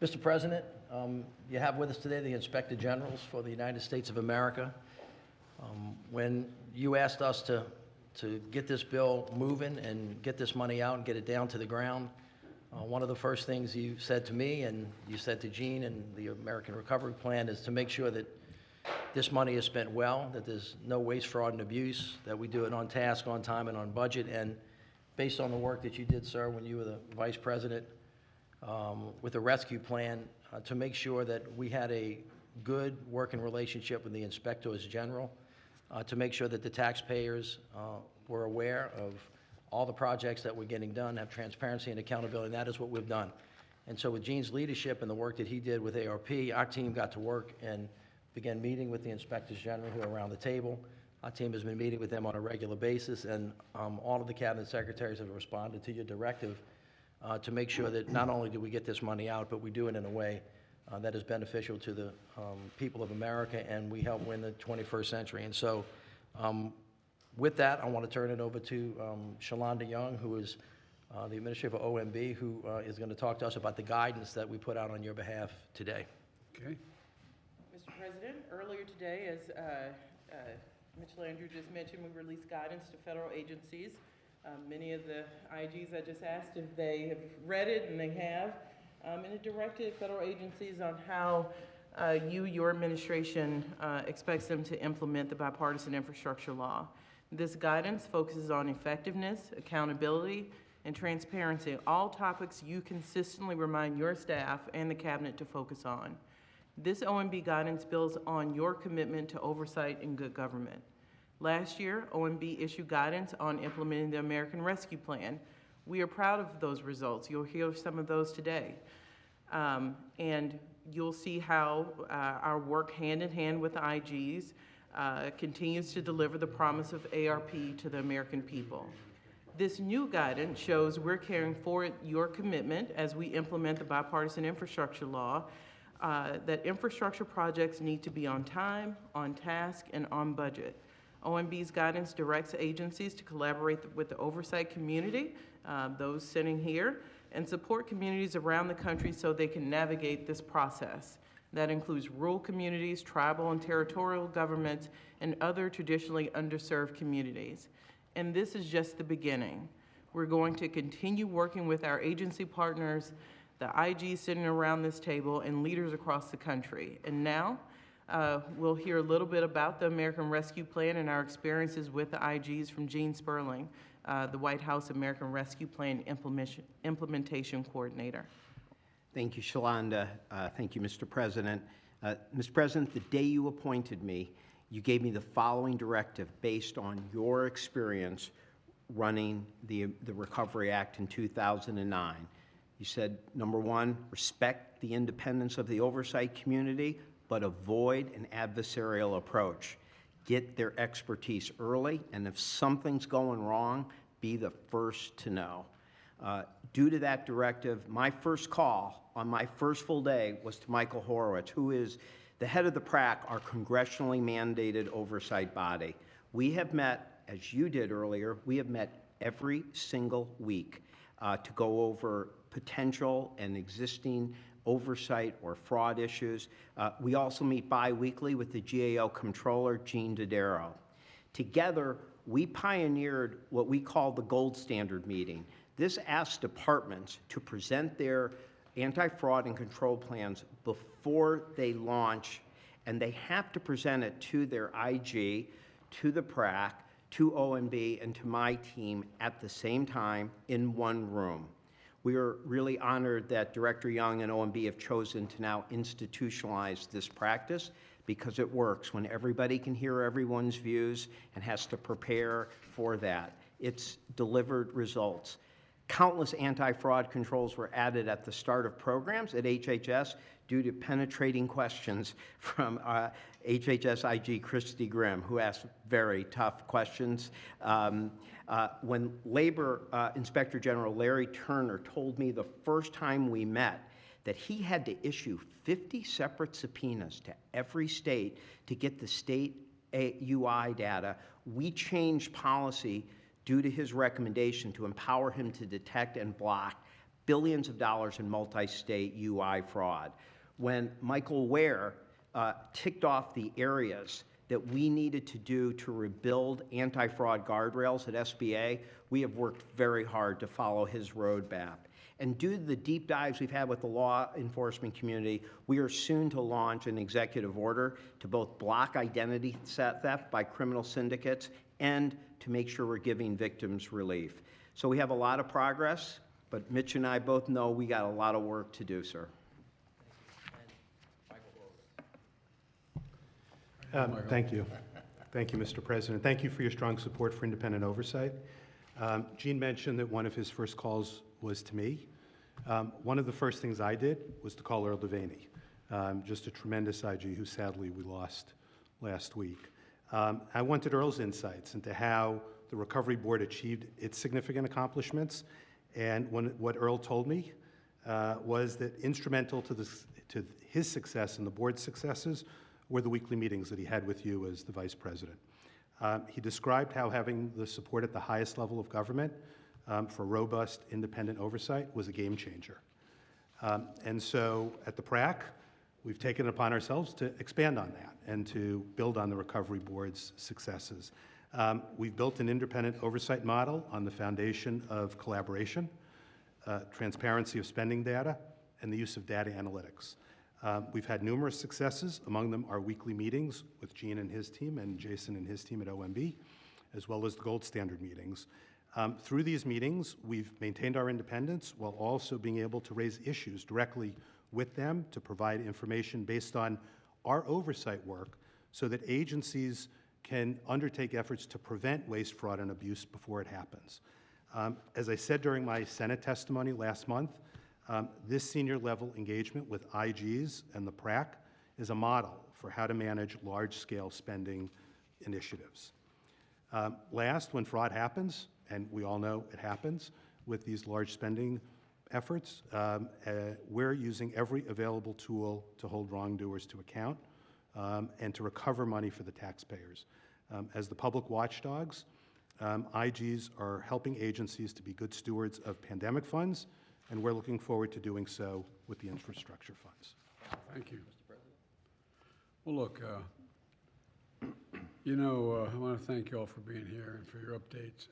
Mr. President, you have with us today the Inspector Generals for the United States of America. When you asked us to get this bill moving and get this money out and get it down to the ground, one of the first things you said to me and you said to Gene and the American Recovery Plan is to make sure that this money is spent well, that there's no waste, fraud, and abuse, that we do it on task, on time, and on budget. And based on the work that you did, sir, when you were the Vice President with the rescue plan, to make sure that we had a good working relationship with the Inspectors General, to make sure that the taxpayers were aware of all the projects that were getting done, have transparency and accountability, and that is what we've done. And so with Gene's leadership and the work that he did with ARP, our team got to work and began meeting with the Inspectors General who are around the table. Our team has been meeting with them on a regular basis, and all of the Cabinet Secretaries have responded to your directive to make sure that not only do we get this money out, but we do it in a way that is beneficial to the people of America, and we help win the 21st century. And so with that, I want to turn it over to Shalonda Young, who is the Administrator for OMB, who is going to talk to us about the guidance that we put out on your behalf today. Okay. Mr. President, earlier today, as Mitchell Andrew just mentioned, we released guidance to federal agencies. Many of the IGs, I just asked if they have read it, and they have. And it directed federal agencies on how your administration expects them to implement the bipartisan infrastructure law. This guidance focuses on effectiveness, accountability, and transparency, all topics you consistently remind your staff and the Cabinet to focus on. This OMB guidance builds on your commitment to oversight and good government. Last year, OMB issued guidance on implementing the American Rescue Plan. We are proud of those results. You'll hear some of those today. And you'll see how our work hand in hand with the IGs continues to deliver the promise of ARP to the American people. This new guidance shows we're carrying forward your commitment as we implement the bipartisan infrastructure law, that infrastructure projects need to be on time, on task, and on budget. OMB's guidance directs agencies to collaborate with the oversight community, those sitting here, and support communities around the country so they can navigate this process. That includes rural communities, tribal and territorial governments, and other traditionally underserved communities. And this is just the beginning. We're going to continue working with our agency partners, the IGs sitting around this table, and leaders across the country. And now, we'll hear a little bit about the American Rescue Plan and our experiences with the IGs from Gene Sperling, the White House American Rescue Plan Implementation Coordinator. Thank you, Shalonda. Thank you, Mr. President. Mr. President, the day you appointed me, you gave me the following directive based on your experience running the Recovery Act in 2009. You said, number one, respect the independence of the oversight community, but avoid an adversarial approach. Get their expertise early, and if something's going wrong, be the first to know. Due to that directive, my first call on my first full day was to Michael Horowitz, who is the head of the PRAC, our congressionally mandated oversight body. We have met, as you did earlier, we have met every single week to go over potential and existing oversight or fraud issues. We also meet bi-weekly with the GAO Comptroller, Gene Dodaro. Together, we pioneered what we call the gold standard meeting. This asks departments to present their anti-fraud and control plans before they launch, and they have to present it to their IG, to the PRAC, to OMB, and to my team at the same time in one room. We are really honored that Director Young and OMB have chosen to now institutionalize this practice because it works when everybody can hear everyone's views and has to prepare for that. It's delivered results. Countless anti-fraud controls were added at the start of programs at HHS due to penetrating questions from HHS IG Christy Grimm, who asked very tough questions. When Labor Inspector General Larry Turner told me the first time we met that he had to issue 50 separate subpoenas to every state to get the state UI data, we changed policy due to his recommendation to empower him to detect and block billions of dollars in multi-state UI fraud. When Michael Ware ticked off the areas that we needed to do to rebuild anti-fraud guardrails at SBA, we have worked very hard to follow his roadmap. And due to the deep dives we've had with the law enforcement community, we are soon to launch an executive order to both block identity theft by criminal syndicates and to make sure we're giving victims relief. So we have a lot of progress, but Mitch and I both know we got a lot of work to do, sir. Thank you. Thank you, Mr. President. Thank you for your strong support for independent oversight. Gene mentioned that one of his first calls was to me. One of the first things I did was to call Earl Devaney, just a tremendous IG who sadly we lost last week. I wanted Earl's insights into how the Recovery Board achieved its significant accomplishments, and what Earl told me was that instrumental to his success and the board's successes were the weekly meetings that he had with you as the vice president. He described how having the support at the highest level of government for robust, independent oversight was a game changer. And so at the PRAC, we've taken it upon ourselves to expand on that and to build on the Recovery Board's successes. We've built an independent oversight model on the foundation of collaboration, transparency of spending data, and the use of data analytics. We've had numerous successes, among them our weekly meetings with Gene and his team and Jason and his team at OMB, as well as the gold standard meetings. Through these meetings, we've maintained our independence while also being able to raise issues directly with them to provide information based on our oversight work so that agencies can undertake efforts to prevent waste, fraud, and abuse before it happens. As I said during my Senate testimony last month, this senior level engagement with IGs and the PRAC is a model for how to manage large-scale spending initiatives. Last, when fraud happens, and we all know it happens with these large spending efforts, we're using every available tool to hold wrongdoers to account and to recover money for the taxpayers. As the public watchdogs, IGs are helping agencies to be good stewards of pandemic funds, and we're looking forward to doing so with the infrastructure funds. Thank you. Well, look, I want to thank you all for being here and for your updates.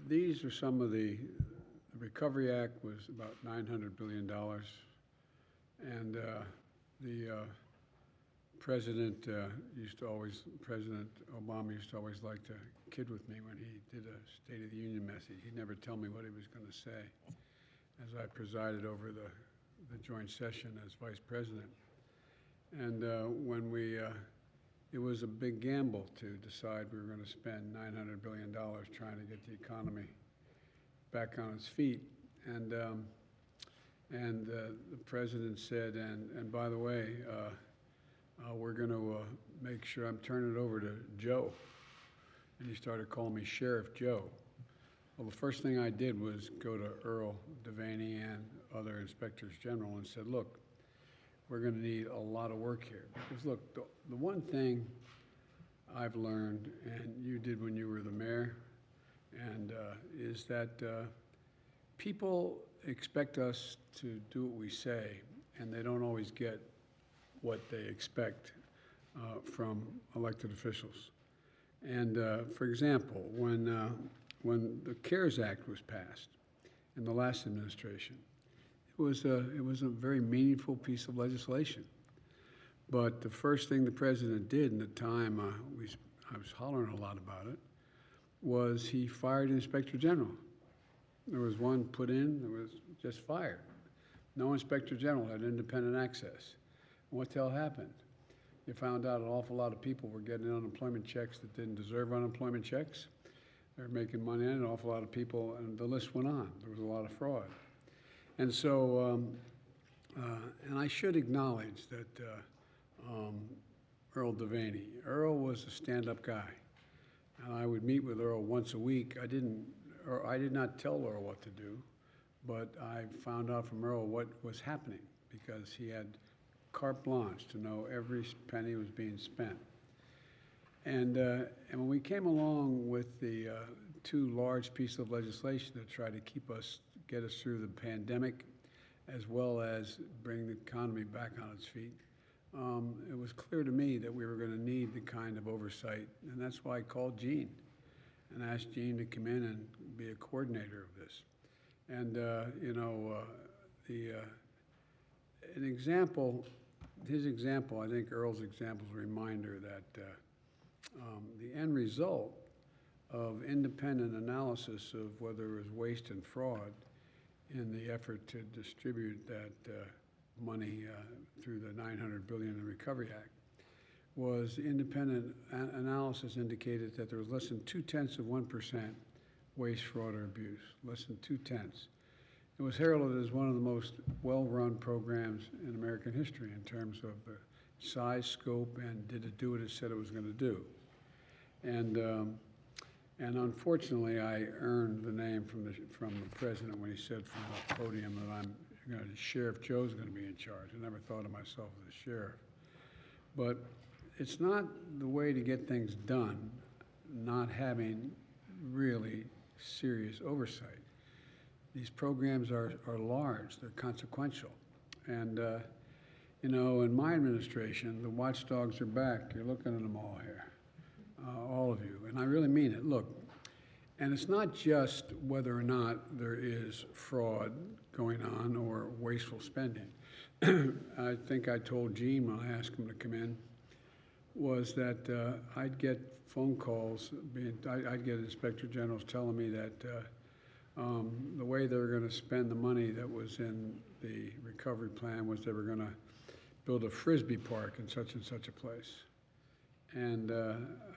These are some of the Recovery Act was about $900 billion, and the President Obama used to always like to kid with me when he did a State of the Union message. He'd never tell me what he was going to say as I presided over the joint session as vice president. And it was a big gamble to decide we were going to spend $900 billion trying to get the economy back on its feet. And the president said, and by the way, we're going to make sure I'm turning it over to Joe. And he started calling me Sheriff Joe. Well, the first thing I did was go to Earl Devaney and other inspectors general and said, look, we're going to need a lot of work here. Because look, the one thing I've learned, and you did when you were the mayor, and is that people expect us to do what we say, and they don't always get what they expect from elected officials. And for example, when the CARES Act was passed in the last administration, it was a very meaningful piece of legislation. But the first thing the president did in the time I was hollering a lot about it was he fired an inspector general. There was one put in that was just fired. No inspector general had independent access. And what the hell happened? You found out an awful lot of people were getting unemployment checks that didn't deserve unemployment checks. They were making money on it, an awful lot of people, and the list went on. There was a lot of fraud. And so, and I should acknowledge that Earl Devaney, Earl was a stand-up guy. And I would meet with Earl once a week. I did not tell Earl what to do, but I found out from Earl what was happening because he had carte blanche to know every penny was being spent. And when we came along with the two large pieces of legislation that try to get us through the pandemic, as well as bring the economy back on its feet, it was clear to me that we were going to need the kind of oversight, and that's why I called Gene and asked Gene to come in and be a coordinator of this. And, an example, his example, I think Earl's example is a reminder that the end result of independent analysis of whether it was waste and fraud in the effort to distribute that money through the $900 billion in the Recovery Act was independent analysis indicated that there was less than 0.2% waste, fraud, or abuse, less than 0.2. It was heralded as one of the most well-run programs in American history in terms of the size, scope, and did it do what it said it was going to do. And unfortunately, I earned the name from the president when he said from the podium that Sheriff Joe's going to be in charge. I never thought of myself as a sheriff. But it's not the way to get things done, not having really serious oversight. These programs are large, they're consequential. And, in my administration, the watchdogs are back. You're looking at them all here, all of you. And I really mean it. Look, and it's not just whether or not there is fraud going on or wasteful spending. I think I told Gene when I asked him to come in, was that I'd get phone calls, I'd get inspector generals telling me that the way they were going to spend the money that was in the recovery plan was they were going to build a Frisbee park in such and such a place. And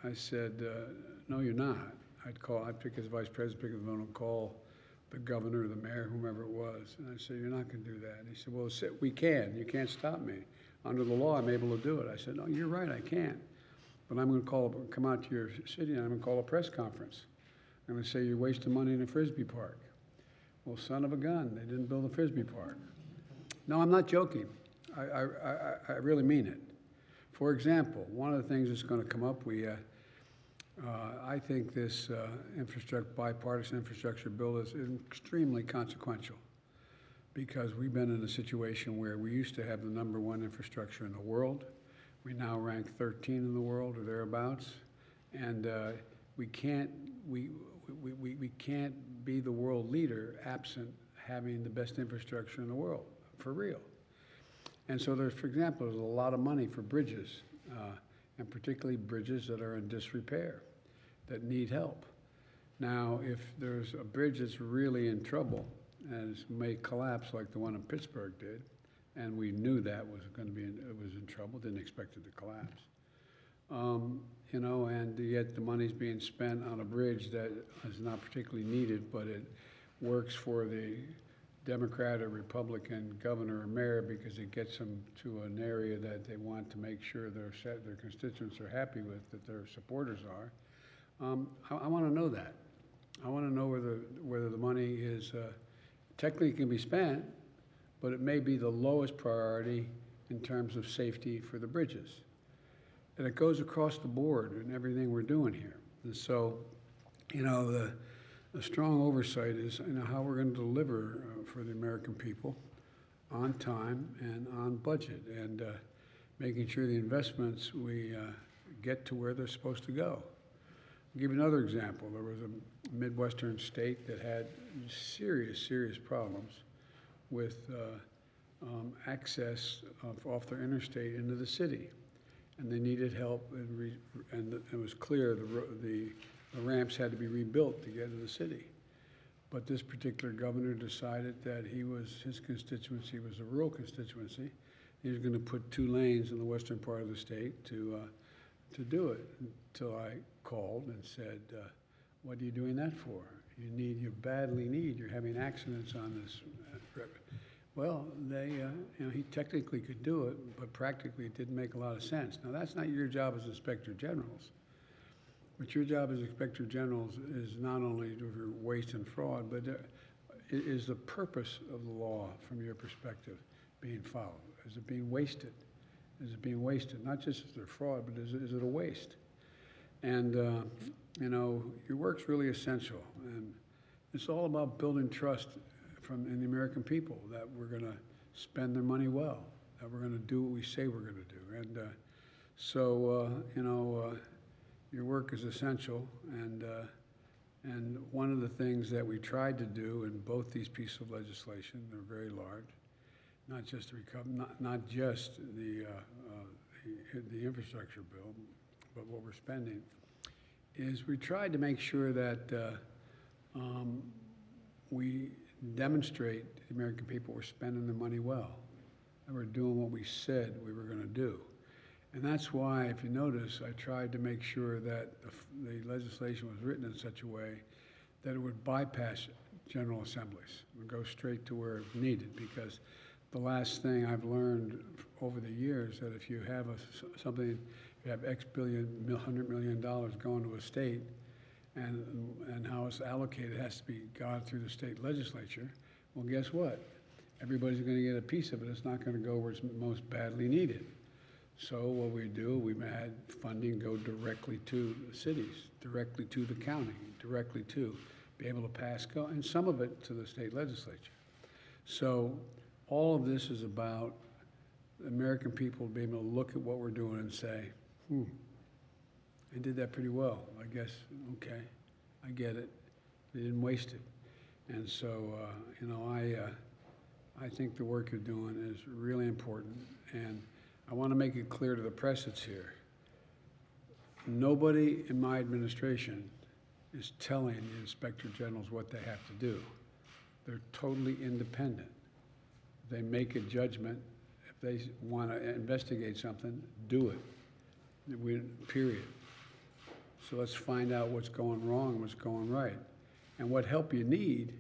I said, no, you're not. I'd pick as vice president, pick up the phone and call the governor, the mayor, whomever it was. And I said, you're not going to do that. And he said, well, we can. You can't stop me. Under the law, I'm able to do it. I said, no, you're right, I can't. But I'm going to come out to your city and I'm going to call a press conference. I'm going to say you're wasting money in a Frisbee park. Well, son of a gun, they didn't build a Frisbee park. No, I'm not joking. I really mean it. For example, one of the things that's going to come up, I think this bipartisan infrastructure bill is extremely consequential because we've been in a situation where we used to have the #1 infrastructure in the world. We now rank 13 in the world or thereabouts, and we can't be the world leader absent having the best infrastructure in the world, for real. And so for example, there's a lot of money for bridges, and particularly bridges that are in disrepair, that need help. Now, if there's a bridge that's really in trouble, and it may collapse like the one in Pittsburgh did, and we knew that was in trouble, didn't expect it to collapse. And yet the money's being spent on a bridge that is not particularly needed, but it works for the Democrat or Republican governor or mayor because it gets them to an area that they want to make sure their constituents are happy with, that their supporters are. I want to know that. I want to know whether the money is technically can be spent, but it may be the lowest priority in terms of safety for the bridges. And it goes across the board in everything we're doing here. And so, the strong oversight is how we're going to deliver for the American people on time and on budget, and making sure the investments we get to where they're supposed to go. I'll give you another example. There was a Midwestern state that had serious problems with access off their interstate into the city. And they needed help, and it was clear the ramps had to be rebuilt to get into the city. But this particular governor decided that his constituency was a rural constituency. He was going to put 2 lanes in the western part of the state to do it, until I called and said, what are you doing that for? You badly need, you're having accidents on this. Well, he technically could do it, but practically it didn't make a lot of sense. Now, that's not your job as Inspector Generals. But your job as Inspector Generals is not only to waste and fraud, but is the purpose of the law, from your perspective, being followed? Is it being wasted? Is it being wasted? Not just is there fraud, but is it a waste? And you know, your work's really essential. And it's all about building trust in the American people that we're going to spend their money well, that we're going to do what we say we're going to do. And you know, your work is essential. And one of the things that we tried to do in both these pieces of legislation, they're very large, not just not just the infrastructure bill, but what we're spending, is we tried to make sure that we demonstrate to the American people we're spending the money well, and we're doing what we said we were going to do. And that's why, if you notice, I tried to make sure that the legislation was written in such a way that it would bypass general assemblies, it would go straight to where it's needed, because the last thing I've learned over the years that if you have something, you have X billion, $100 million going to a state, and how it's allocated has to be gone through the state legislature, well, guess what? Everybody's going to get a piece of it. It's not going to go where it's most badly needed. So what we do, we've had funding go directly to the cities, directly to the county, directly to be able to pass, and some of it to the state legislature. So all of this is about the American people being able to look at what we're doing and say, they did that pretty well. I guess, okay, I get it. They didn't waste it. And so, you know, I think the work you're doing is really important. And I want to make it clear to the press that's here. Nobody in my administration is telling the inspector generals what they have to do. They're totally independent. They make a judgment. If they want to investigate something, do it. Period. So let's find out what's going wrong and what's going right, and what help you need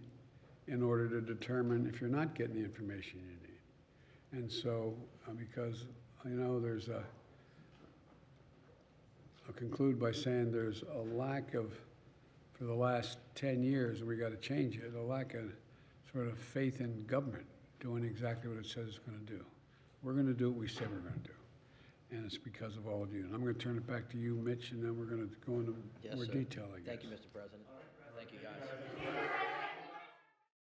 in order to determine if you're not getting the information you need. And so, because, you know, I'll conclude by saying there's a lack of, for the last 10 years, and we got to change it, a lack of sort of faith in government doing exactly what it says it's going to do. We're going to do what we say we're going to do. And it's because of all of you. And I'm going to turn it back to you, Mitch, and then we're going to go into Yes, more sir. detail, I guess. Thank you, Mr. President. Thank you, guys.